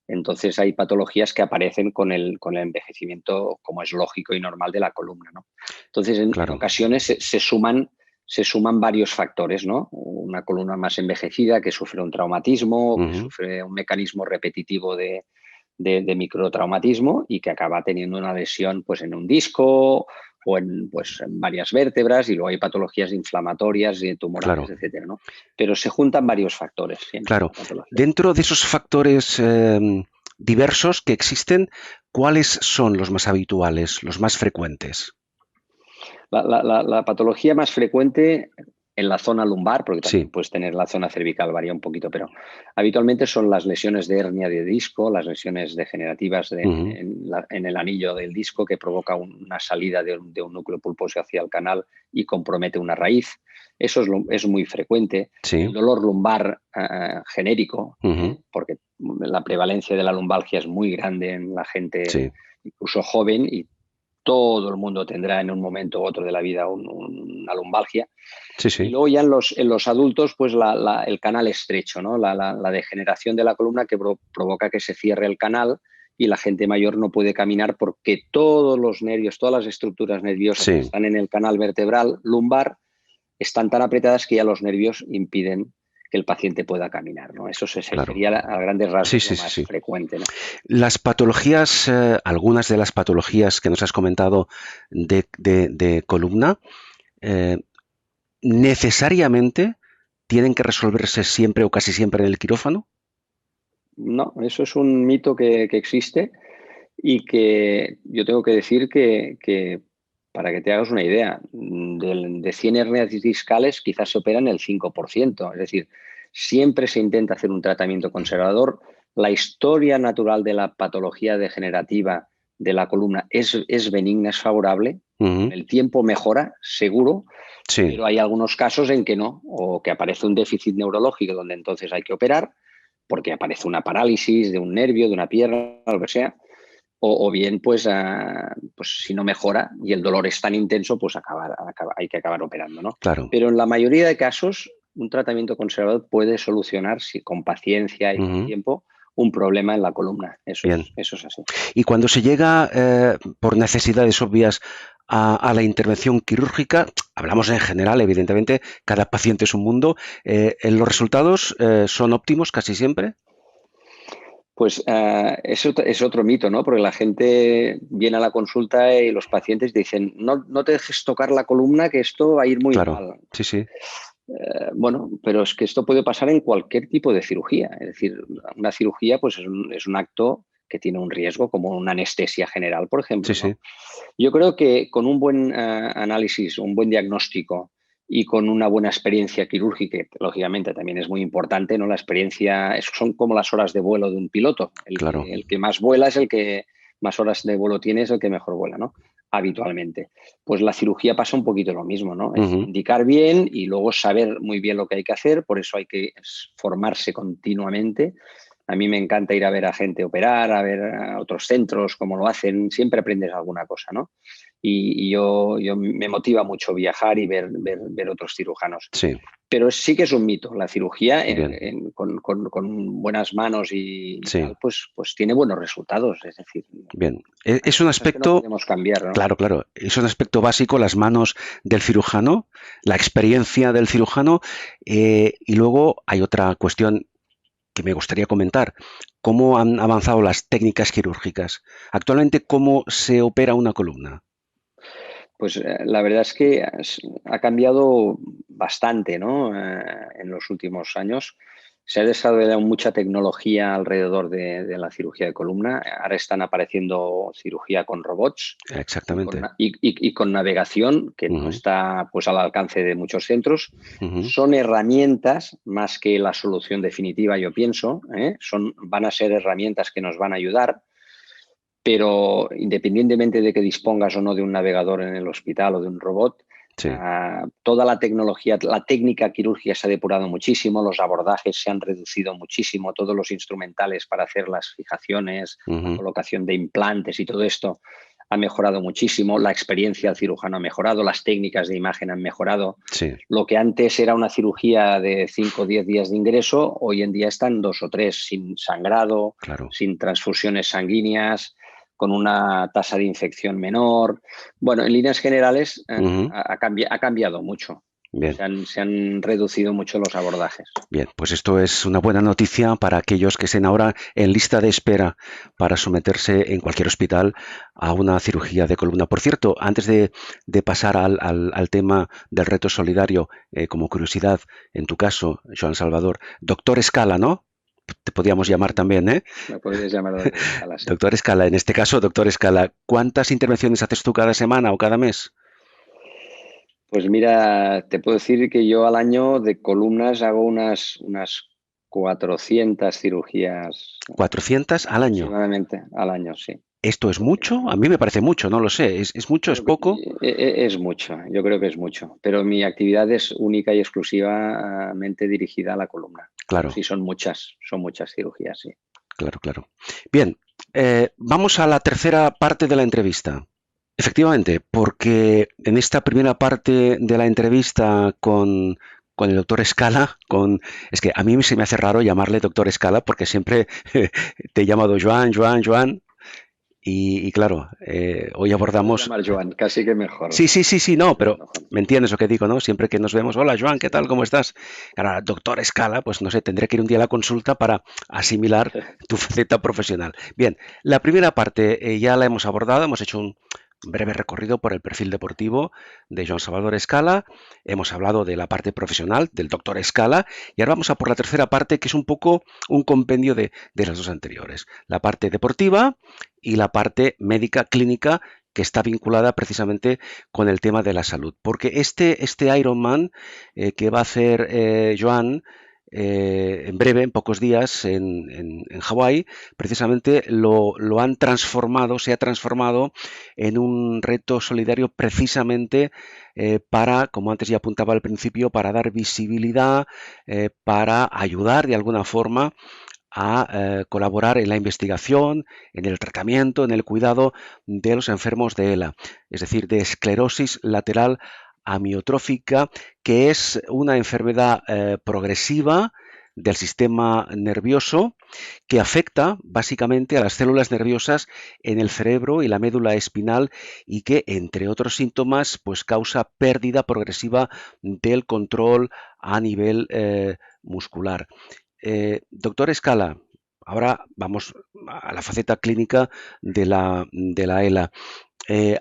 Entonces hay patologías que aparecen con el envejecimiento, como es lógico y normal, de la columna, ¿no? Entonces, en Claro. ocasiones se suman varios factores, ¿no? Una columna más envejecida que sufre un traumatismo, que Ujú. sufre un mecanismo repetitivo de microtraumatismo y que acaba teniendo una lesión, pues, en un disco o en varias vértebras, y luego hay patologías inflamatorias y tumorales, Claro, etcétera, ¿no? Pero se juntan varios factores siempre en claro. la patología. Dentro de esos factores diversos que existen, ¿cuáles son los más habituales, los más frecuentes? La patología más frecuente en la zona lumbar, porque también Sí. puedes tener la zona cervical, varía un poquito, pero habitualmente son las lesiones de hernia de disco, las lesiones degenerativas Ujú. en el anillo del disco, que provoca una salida de un núcleo pulposo hacia el canal y compromete una raíz. Eso es muy frecuente. Sí. El dolor lumbar genérico, Ujú. porque la prevalencia de la lumbalgia es muy grande en la gente, Sí. incluso joven, y todo el mundo tendrá en un momento u otro de la vida una lumbalgia. Sí, Y sí. luego ya en los adultos, pues el canal estrecho, ¿no? La degeneración de la columna que provoca que se cierre el canal y la gente mayor no puede caminar porque todos los nervios, todas las estructuras nerviosas que Sí, están en el canal vertebral lumbar están tan apretadas que ya los nervios impiden que el paciente pueda caminar, ¿no? Eso claro. sería a grandes Sí, rasgos lo sí, sí, más sí. frecuente, ¿no? Las patologías, algunas de las patologías que nos has comentado de columna, eh, necesariamente tienen que resolverse siempre o casi siempre en el quirófano. No, eso es un mito que existe y que yo tengo que decir que, para que te hagas una idea, de 100 hernias discales quizás se operan el 5%. Es decir, siempre se intenta hacer un tratamiento conservador. La historia natural de la patología degenerativa de la columna es benigna, es favorable. Con Ujú. el tiempo mejora, seguro, Sí, pero hay algunos casos en que no, o que aparece un déficit neurológico donde entonces hay que operar, porque aparece una parálisis de un nervio, de una pierna, lo que sea, o bien, pues si no mejora y el dolor es tan intenso, pues hay que acabar operando, ¿no? claro. Pero en la mayoría de casos, un tratamiento conservador puede solucionar, si con paciencia y con Ujú. tiempo, un problema en la columna. Eso Bien. es, eso es así. Y cuando se llega, por necesidades obvias, a la intervención quirúrgica, hablamos en general, evidentemente, cada paciente es un mundo, ¿los resultados son óptimos casi siempre? Pues es otro mito, ¿no? Porque la gente viene a la consulta y los pacientes dicen, no, no te dejes tocar la columna, que esto va a ir muy Claro, mal. sí, sí, Bueno, pero es que esto puede pasar en cualquier tipo de cirugía. Es decir, una cirugía, pues, es un acto que tiene un riesgo, como una anestesia general, por sí, ejemplo, sí, ¿no? Yo creo que con un buen análisis, un buen diagnóstico y con una buena experiencia quirúrgica, que lógicamente también es muy importante, ¿no? La experiencia son como las horas de vuelo de un piloto. El claro. que, el que más vuela es el que más horas de vuelo tiene, es el que mejor vuela, ¿no? Habitualmente. Pues la cirugía pasa un poquito lo mismo, ¿no? Es Ujú. indicar bien y luego saber muy bien lo que hay que hacer, por eso hay que formarse continuamente. A mí me encanta ir a ver a gente operar, a ver a otros centros, cómo lo hacen, siempre aprendes alguna cosa, ¿no? Y yo me motiva mucho viajar y ver otros cirujanos. Sí, Pero sí que es un mito. La cirugía bien, con buenas manos y sí, tal, pues tiene buenos resultados. Es decir, bien. hay Es un cosas que no aspecto, podemos cambiar, ¿no? claro, claro, es un aspecto básico, las manos del cirujano, la experiencia del cirujano, y luego hay otra cuestión que me gustaría comentar. ¿Cómo han avanzado las técnicas quirúrgicas? Actualmente, ¿cómo se opera una columna? Pues la verdad es que ha cambiado bastante, ¿no? En los últimos años. Se ha desarrollado mucha tecnología alrededor de la cirugía de columna. Ahora están apareciendo cirugía con robots y con, Exactamente. na- y con navegación, que no Ujú. está, pues, al alcance de muchos centros. Ujú. Son herramientas más que la solución definitiva, yo pienso, ¿eh? Van a ser herramientas que nos van a ayudar, pero independientemente de que dispongas o no de un navegador en el hospital o de un robot, Sí. toda la tecnología, la técnica quirúrgica se ha depurado muchísimo, los abordajes se han reducido muchísimo, todos los instrumentales para hacer las fijaciones, la Ujú. colocación de implantes y todo esto ha mejorado muchísimo, la experiencia del cirujano ha mejorado, las técnicas de imagen han mejorado. Sí, Lo que antes era una cirugía de 5 o 10 días de ingreso, hoy en día están 2 o 3, sin sangrado, claro. sin transfusiones sanguíneas, con una tasa de infección menor. Bueno, en líneas generales Ujú. ha cambiado mucho. Bien. Se han reducido mucho los abordajes. Bien, pues esto es una buena noticia para aquellos que estén ahora en lista de espera para someterse en cualquier hospital a una cirugía de columna. Por cierto, antes de pasar al tema del reto solidario, como curiosidad, en tu caso, Joan Salvador, doctor Escala, ¿no? Te podíamos Sí, llamar también, ¿eh? me podrías llamar doctor Escala, sí. Doctor Escala, en este caso, doctor Escala, ¿cuántas intervenciones haces tú cada semana o cada mes? Pues mira, te puedo decir que yo al año de columnas hago unas 400 cirugías 400 al año. aproximadamente al año, sí. ¿Esto es mucho? A mí me parece mucho, no lo sé. ¿Es mucho? ¿Es Yo cre- poco? es mucho, yo creo que es mucho, pero mi actividad es única y exclusivamente dirigida a la columna. Pero Claro. sí, son muchas cirugías, sí. Claro, claro. Bien, vamos a la tercera parte de la entrevista. Efectivamente, porque en esta primera parte de la entrevista con el doctor Escala, es que a mí se me hace raro llamarle doctor Escala porque siempre te he llamado Joan, Joan, Joan, y claro, hoy Me puedes abordamos. llamar Joan, casi que mejor. Sí, sí, sí, sí, no, Casi que pero mejor. me entiendes lo que digo, ¿no? Siempre que nos vemos, hola Joan, ¿qué Sí, tal? ¿Cómo estás? Ahora, doctor Escala, pues no sé, tendré que ir un día a la consulta para asimilar tu faceta profesional. Bien, la primera parte ya la hemos abordado, hemos hecho un breve recorrido por el perfil deportivo de Joan Salvador Escala, hemos hablado de la parte profesional del doctor Escala y ahora vamos a por la tercera parte que es un poco un compendio de las dos anteriores, la parte deportiva y la parte médica clínica que está vinculada precisamente con el tema de la salud. Porque este Ironman que va a hacer Joan en breve, en pocos días, en Hawái, precisamente lo han transformado, se ha transformado en un reto solidario precisamente para, como antes ya apuntaba al principio, para dar visibilidad, para ayudar de alguna forma a colaborar en la investigación, en el tratamiento, en el cuidado de los enfermos de ELA, es decir, de esclerosis lateral amiotrófica, que es una enfermedad progresiva del sistema nervioso que afecta básicamente a las células nerviosas en el cerebro y la médula espinal y que, entre otros síntomas, pues causa pérdida progresiva del control a nivel muscular. Doctor Escala, ahora vamos a la faceta clínica de la ELA.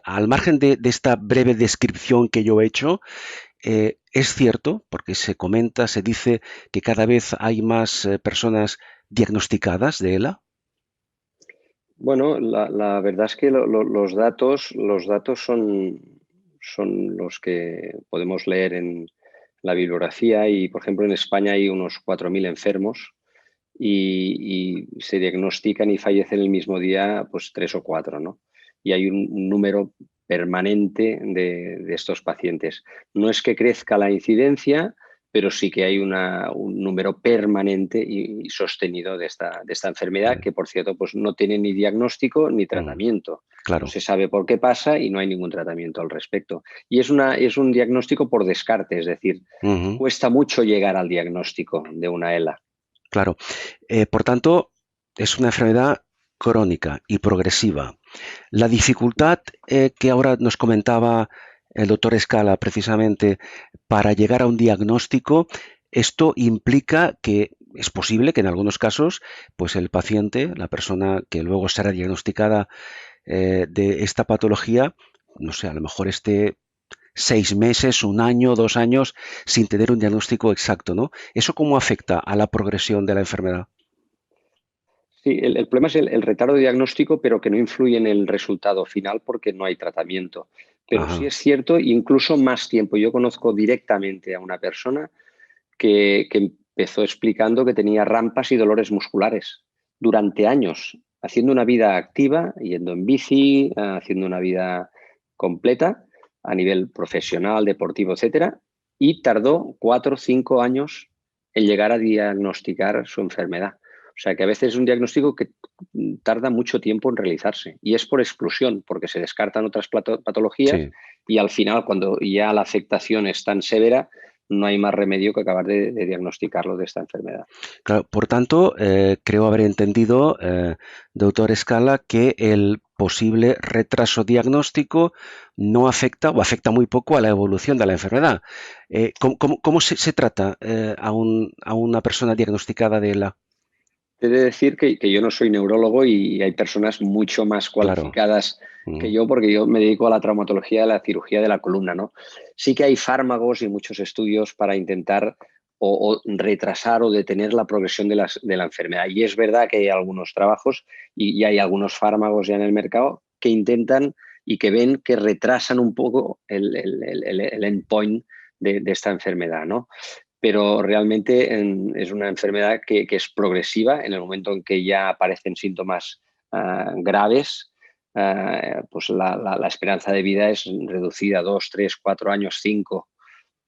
Al margen de esta breve descripción que yo he hecho, es cierto, porque se comenta, se dice que cada vez hay más personas diagnosticadas de ELA. Bueno, la verdad es que los datos son los que podemos leer en la bibliografía y, por ejemplo, en España hay unos 4.000 enfermos y se diagnostican y fallecen el mismo día, pues 3 o 4, ¿no? Y hay un número permanente de estos pacientes. No es que crezca la incidencia, pero sí que hay un número permanente y sostenido de esta enfermedad Vale. que, por cierto, pues no tiene ni diagnóstico ni Mm, tratamiento. No claro. se sabe por qué pasa y no hay ningún tratamiento al respecto. Y es un diagnóstico por descarte, es decir, Ujú, cuesta mucho llegar al diagnóstico de una ELA. claro. Por tanto, es una enfermedad crónica y progresiva. La dificultad que ahora nos comentaba el doctor Escala precisamente para llegar a un diagnóstico, esto implica que es posible que en algunos casos, pues el paciente, la persona que luego será diagnosticada de esta patología, no sé, a lo mejor esté 6 meses, un año, 2 años sin tener un diagnóstico exacto, ¿no? ¿Eso cómo afecta a la progresión de la enfermedad? Sí, el problema es el retardo diagnóstico, pero que no influye en el resultado final porque no hay tratamiento. Pero sí Ajá, es cierto, incluso más tiempo. Yo conozco directamente a una persona que empezó explicando que tenía rampas y dolores musculares durante años, haciendo una vida activa, yendo en bici, haciendo una vida completa a nivel profesional, deportivo, etcétera, y tardó 4 o 5 años en llegar a diagnosticar su enfermedad. O sea que a veces es un diagnóstico que tarda mucho tiempo en realizarse y es por exclusión, porque se descartan otras patologías Sí. y al final, cuando ya la afectación es tan severa, no hay más remedio que acabar de diagnosticarlo de esta enfermedad. Claro, por tanto, creo haber entendido, doctor Escala, que el posible retraso diagnóstico no afecta o afecta muy poco a la evolución de la enfermedad. ¿Cómo se trata a una persona diagnosticada de la... He de decir que yo no soy neurólogo y hay personas mucho más Claro. cualificadas que Mm, yo, porque yo me dedico a la traumatología de la cirugía de la columna, ¿no? Sí que hay fármacos y muchos estudios para intentar o retrasar o detener la progresión de la enfermedad. Y es verdad que hay algunos trabajos y hay algunos fármacos ya en el mercado que intentan y que ven que retrasan un poco el endpoint de esta enfermedad, ¿no? Pero realmente es una enfermedad que es progresiva. En el momento en que ya aparecen síntomas graves, pues la esperanza de vida es reducida a 2, 3, 4 años, 5,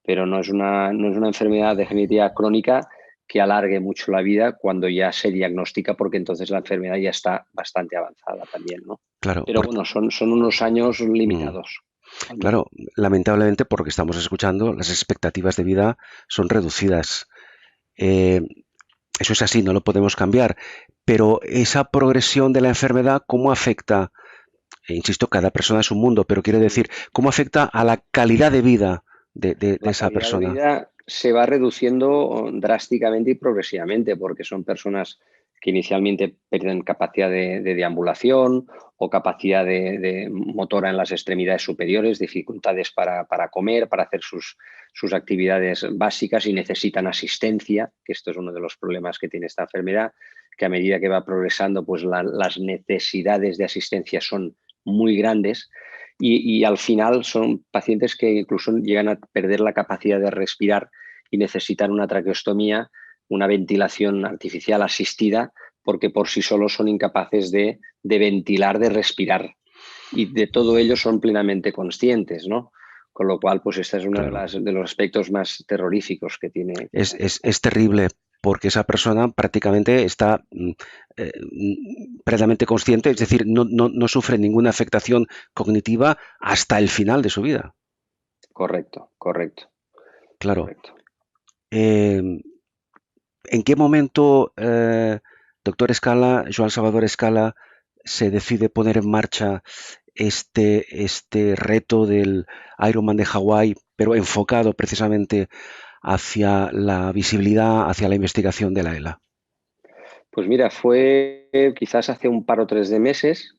pero no es una enfermedad degenerativa crónica que alargue mucho la vida cuando ya se diagnostica, porque entonces la enfermedad ya está bastante avanzada también, ¿no? claro, Pero bueno, son unos años mm, limitados. Al menos. claro, lamentablemente, por lo que estamos escuchando, las expectativas de vida son reducidas. Eh, Eso es así, no lo podemos cambiar. Pero esa progresión de la enfermedad, ¿cómo afecta? Insisto, cada persona es un mundo, pero quiero decir, ¿cómo afecta a la calidad de vida de La esa calidad de persona? vida se va reduciendo drásticamente y progresivamente, porque son personas que inicialmente pierden capacidad de deambulación o capacidad de motora en las extremidades superiores, dificultades para comer, para hacer sus actividades básicas y necesitan asistencia, que esto es uno de los problemas que tiene esta enfermedad, que a medida que va progresando, pues las necesidades de asistencia son muy grandes y al final son pacientes que incluso llegan a perder la capacidad de respirar y necesitan una traqueostomía, una ventilación artificial asistida, porque por sí solos son incapaces de ventilar, de respirar. Y de todo ello son plenamente conscientes, ¿no? Con lo cual, pues este es uno de, Claro, de los aspectos más terroríficos que es, tiene es, esta es enfermedad. terrible porque esa persona prácticamente está plenamente consciente, es decir, no sufre ninguna afectación cognitiva hasta el final de su vida. Correcto, correcto, Claro. correcto. Eh, ¿En qué momento, doctor Escala, Joan Salvador Escala, se decide poner en marcha este reto del Ironman de Hawái, pero enfocado precisamente hacia la visibilidad, hacia la investigación de la ELA? Pues mira, fue quizás hace un par o tres de meses.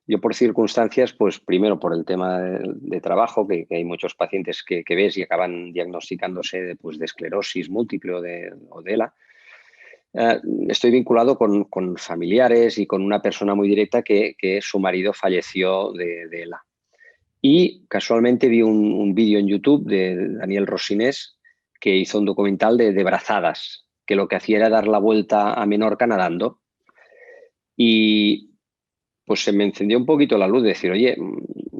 Yo por circunstancias, pues primero por el tema de trabajo, que hay muchos pacientes que ves y acaban diagnosticándose de esclerosis múltiple o de ELA. Eh, Estoy vinculado con familiares y con una persona muy directa que su marido falleció de ELA. Y casualmente vi un vídeo en YouTube de Daniel Rosinés que hizo un documental de brazadas, que lo que hacía era dar la vuelta a Menorca nadando. Y pues se me encendió un poquito la luz de decir, oye,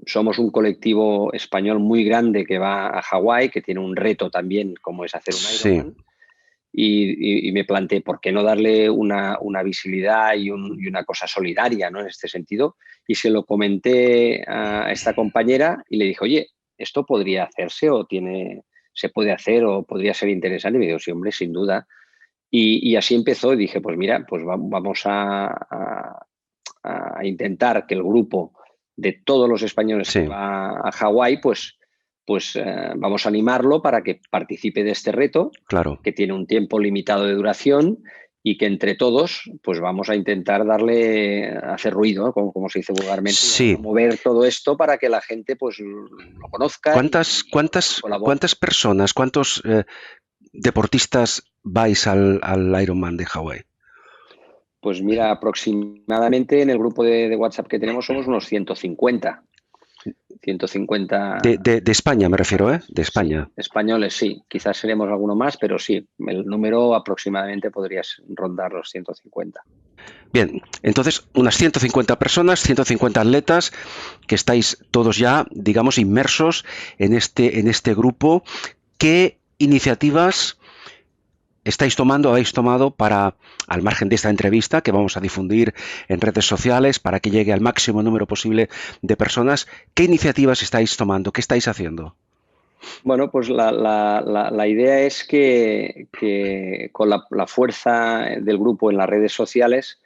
somos un colectivo español muy grande que va a Hawái, que tiene un reto también como es hacer un Sí, Ironman, y me planteé, ¿por qué no darle una visibilidad y una cosa solidaria, ¿no? En este sentido? Y se lo comenté a esta compañera y le dije, oye, ¿esto podría hacerse o se puede hacer o podría ser interesante? Y me dijo, sí, hombre, sin duda. Y así empezó y dije, pues mira, pues vamos a intentar que el grupo de todos los españoles que sí, va a Hawái, pues vamos a animarlo para que participe de este reto, claro. que tiene un tiempo limitado de duración y que entre todos pues vamos a intentar hacer ruido, ¿no? Como se dice vulgarmente, y vamos a Sí. mover todo esto para que la gente pues lo conozca ¿Cuántas, y cuántas, colabore. cuántas personas, cuántos deportistas vais al Ironman de Hawái? Pues mira, aproximadamente en el grupo de WhatsApp que tenemos somos unos 150. 150 De España me refiero, ¿eh? españoles. De Sí, España. españoles sí. Quizás seremos alguno más, pero sí, el número aproximadamente podría rondar los 150. Bien, entonces unas 150 personas, 150 atletas que estáis todos ya, digamos, inmersos en este grupo. ¿Qué iniciativas habéis tomado para, al margen de esta entrevista que vamos a difundir en redes sociales para que llegue al máximo número posible de personas, qué iniciativas estáis tomando? ¿Qué estáis haciendo? Bueno, pues la idea es que con la fuerza del grupo en las redes sociales,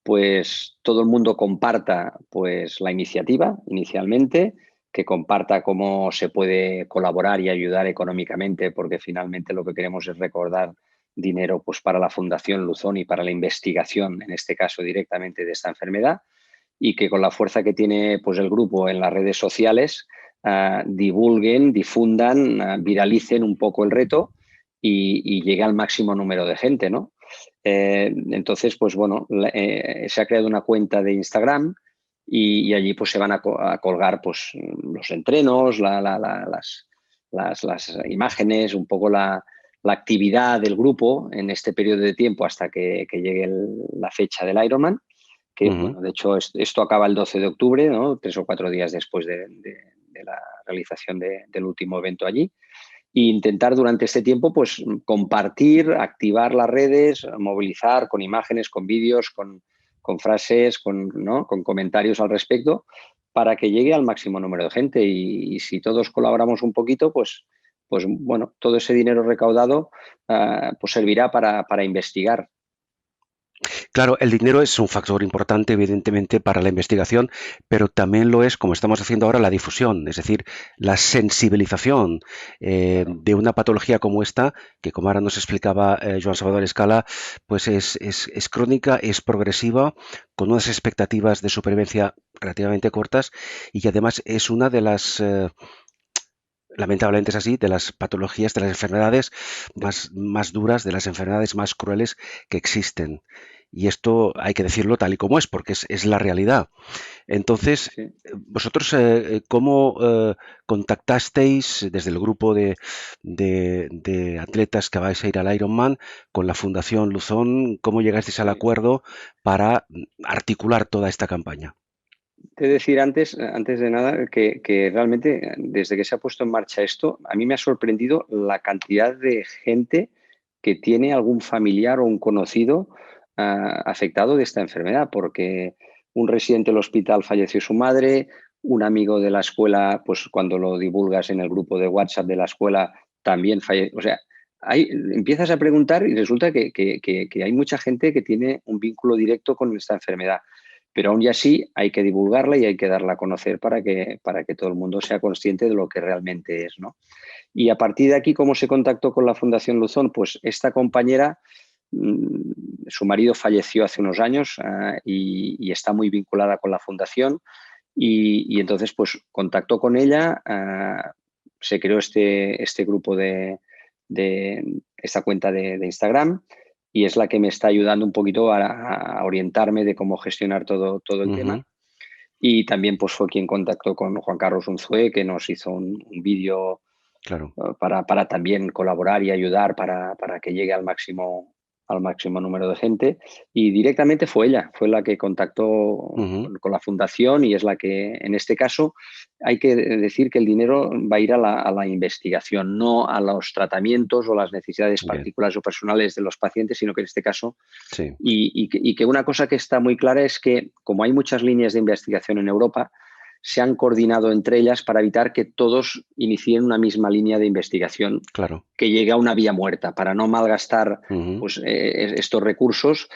pues todo el mundo comparta pues la iniciativa inicialmente, que comparta cómo se puede colaborar y ayudar económicamente, porque finalmente lo que queremos es recaudar dinero pues para la Fundación Luzón y para la investigación, en este caso directamente de esta enfermedad, y que con la fuerza que tiene pues el grupo en las redes sociales divulguen, difundan, viralicen un poco el reto y llegue al máximo número de gente, ¿no? Entonces, pues bueno, se ha creado una cuenta de Instagram y allí pues se van a colgar pues los entrenos, las imágenes, un poco la actividad del grupo en este periodo de tiempo hasta que llegue la fecha del Ironman, que Ujú. bueno, de hecho esto acaba el 12 de octubre, ¿no? 3 o 4 días después de la realización del último evento allí. E intentar durante este tiempo pues compartir, activar las redes, movilizar con imágenes, con vídeos, con frases, ¿no? Con comentarios al respecto, para que llegue al máximo número de gente. Y si todos colaboramos un poquito, pues bueno, todo ese dinero recaudado pues servirá para investigar. Claro, el dinero es un factor importante, evidentemente, para la investigación, pero también lo es, como estamos haciendo ahora, la difusión, es decir, la sensibilización Claro. de una patología como esta, que como ahora nos explicaba Joan Salvador Escala, pues es crónica, es progresiva, con unas expectativas de supervivencia relativamente cortas y que además es una de las lamentablemente es así, de las patologías, de las enfermedades más duras, de las enfermedades más crueles que existen. Y esto hay que decirlo tal y como es, porque es la realidad. Entonces, Sí. vosotros, ¿cómo contactasteis desde el grupo de atletas que vais a ir al Ironman con la Fundación Luzón? ¿Cómo llegasteis al Sí. acuerdo para articular toda esta campaña? Te he de decir antes de nada que realmente desde que se ha puesto en marcha esto, a mí me ha sorprendido la cantidad de gente que tiene algún familiar o un conocido afectado de esta enfermedad, porque un residente del hospital falleció su madre, un amigo de la escuela, pues cuando lo divulgas en el grupo de WhatsApp de la escuela, también falleció. O sea, empiezas a preguntar y resulta que hay mucha gente que tiene un vínculo directo con esta enfermedad. Pero aún y así hay que divulgarla y hay que darla a conocer para que todo el mundo sea consciente de lo que realmente es, ¿no? Y a partir de aquí, ¿cómo se contactó con la Fundación Luzón? Pues esta compañera, su marido falleció hace unos años y está muy vinculada con la Fundación y entonces pues contactó con ella, se creó este grupo de esta cuenta de Instagram y es la que me está ayudando un poquito a orientarme de cómo gestionar todo el tema. Ujú, Y también pues fue quien contactó con Juan Carlos Unzué, que nos hizo un vídeo claro. para también colaborar y ayudar para que llegue al máximo número de gente. Y directamente fue ella, fue la que contactó Ujú, con la fundación y es la que, en este caso, hay que decir que el dinero va a ir a la investigación, no a los tratamientos o las necesidades bien, particulares o personales de los pacientes, sino que en este caso sí, y que una cosa que está muy clara es que, como hay muchas líneas de investigación en Europa, se han coordinado entre ellas para evitar que todos inicien una misma línea de investigación claro. que llegue a una vía muerta, para no malgastar Ujú, pues, estos recursos.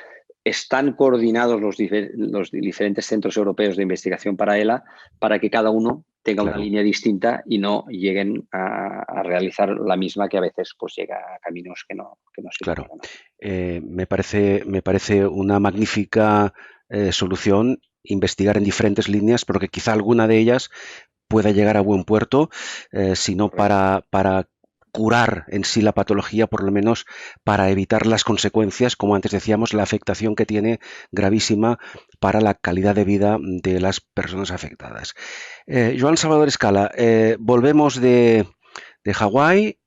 Están coordinados los diferentes centros europeos de investigación para ELA para que cada uno tenga una claro. línea distinta y no lleguen a realizar la misma que a veces pues, llega a caminos que no sirven Claro, para nada. me parece una magnífica solución investigar en diferentes líneas, pero que quizá alguna de ellas pueda llegar a buen puerto, si no Correcto. para curar en sí la patología, por lo menos para evitar las consecuencias, como antes decíamos, la afectación que tiene gravísima para la calidad de vida de las personas afectadas. Joan Salvador Escala, volvemos de Hawái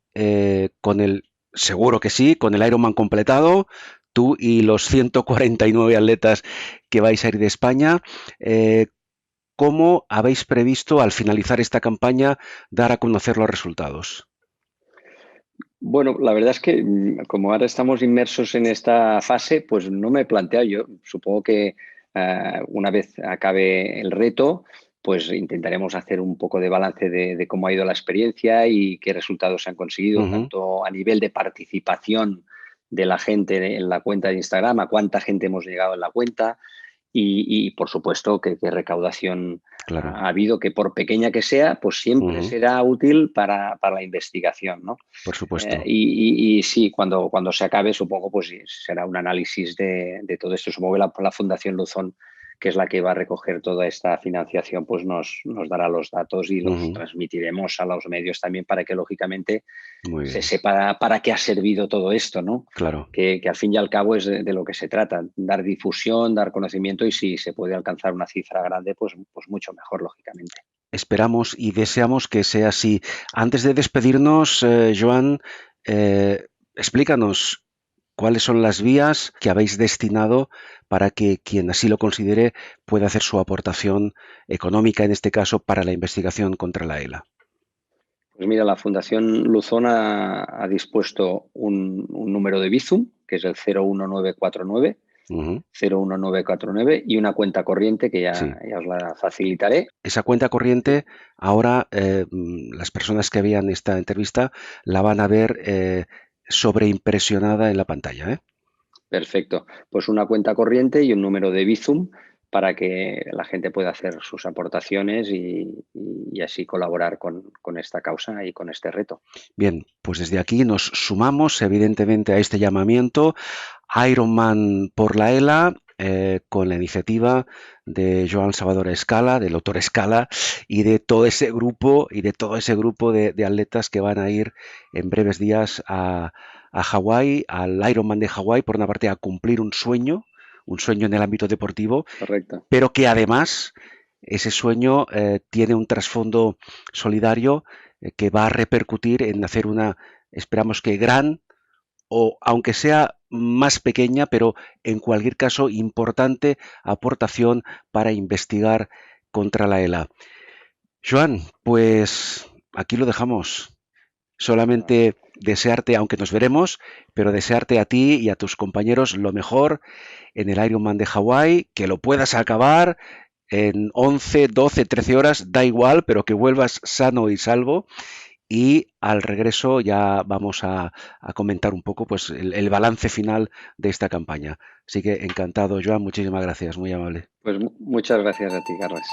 con el, seguro que sí, con el Ironman completado, tú y los 149 atletas que vais a ir de España. ¿Cómo habéis previsto al finalizar esta campaña dar a conocer los resultados? Bueno, la verdad es que como ahora estamos inmersos en esta fase, pues no me he planteado. Yo supongo que una vez acabe el reto, pues intentaremos hacer un poco de balance de cómo ha ido la experiencia y qué resultados se han conseguido, Ujú, tanto a nivel de participación de la gente en la cuenta de Instagram, a cuánta gente hemos llegado en la cuenta por supuesto, qué recaudación claro. ha habido, que por pequeña que sea, pues siempre Ujú, será útil para la investigación, ¿no? por supuesto. Y sí, cuando se acabe, supongo, pues sí, será un análisis de todo esto. Supongo que la Fundación Luzón, que es la que va a recoger toda esta financiación, pues nos dará los datos y los Ujú, transmitiremos a los medios también para que, lógicamente, muy se bien, sepa para qué ha servido todo esto, ¿no? claro. Que al fin y al cabo es de lo que se trata, dar difusión, dar conocimiento y si se puede alcanzar una cifra grande, pues mucho mejor, lógicamente. Esperamos y deseamos que sea así. Antes de despedirnos, Joan, explícanos cuáles son las vías que habéis destinado para que quien así lo considere pueda hacer su aportación económica, en este caso, para la investigación contra la ELA. Pues mira, la Fundación Luzón ha dispuesto un número de Bizum, que es el 01949, Ujú, 01949, y una cuenta corriente que sí. ya os la facilitaré. Esa cuenta corriente, ahora las personas que vean esta entrevista la van a ver sobreimpresionada en la pantalla, ¿eh? Perfecto. Pues una cuenta corriente y un número de Bizum para que la gente pueda hacer sus aportaciones y así colaborar con esta causa y con este reto. Bien, pues desde aquí nos sumamos evidentemente a este llamamiento Ironman por la ELA, con la iniciativa de Joan Salvador Escala, del doctor Escala, y de todo ese grupo de atletas que van a ir en breves días a Hawái, al Ironman de Hawái, por una parte a cumplir un sueño en el ámbito deportivo, Correcto. pero que además ese sueño tiene un trasfondo solidario que va a repercutir en hacer una, esperamos que gran, o aunque sea más pequeña, pero en cualquier caso importante aportación para investigar contra la ELA. Joan, pues aquí lo dejamos. Solamente desearte, aunque nos veremos, pero desearte a ti y a tus compañeros lo mejor en el Ironman de Hawái, que lo puedas acabar en 11, 12, 13 horas, da igual, pero que vuelvas sano y salvo y al regreso ya vamos a comentar un poco pues el balance final de esta campaña. Así que encantado, Joan, muchísimas gracias, muy amable. Pues muchas gracias a ti, Carles.